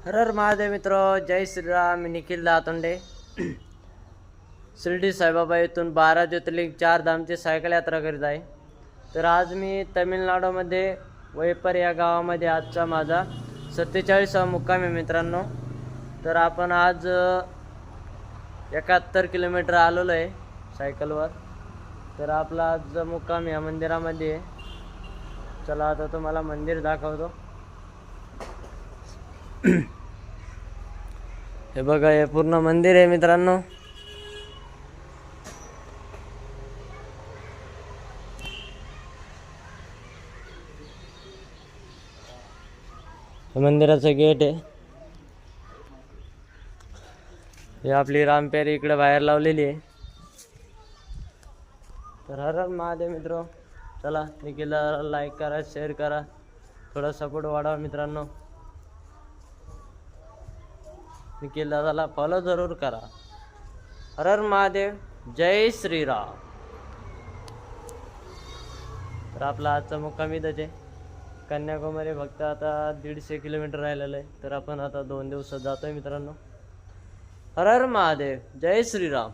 हर हर महादेव मित्र, जय श्रीराम. मी निखिल दातोंडे. शिर्डी साईबाबा येथून 12 ज्योतिर्लिंग 4 धामची सायकल यात्रा करीत आहे. तर आज मी तमिळनाडूमध्ये वैपर या गावामध्ये आजचा माझा 47वा मुक्काम आहे मित्रांनो. तर आपण आज 71 किलोमीटर आलेलो आहे सायकलवर. तर आपला आज मुक्काम या मंदिरामध्ये आहे. चला आता तुम्हाला मंदिर दाखवतो. हे बघा, हे पूर्ण मंदिर आहे मित्रांनो. हे मंदिराचं गेट आहे. हे आपली रामपेरी इकडे बाहेर लावलेली आहे. तर हर हर महादेव मित्र. चला निखिलला लाईक करा, शेअर करा, थोडा सपोर्ट वाढवा मित्रांनो. निखिल दादाला फॉलो जरूर करा. हर हर महादेव, जय श्रीराम. तर आपला आजचा मुक्काम इथंच आहे. कन्याकुमारी फक्त आता 150 किलोमीटर राहिलेलं आहे. तर आपण आता 2 दिवसात जातोय मित्रांनो. हर हर महादेव, जय श्रीराम.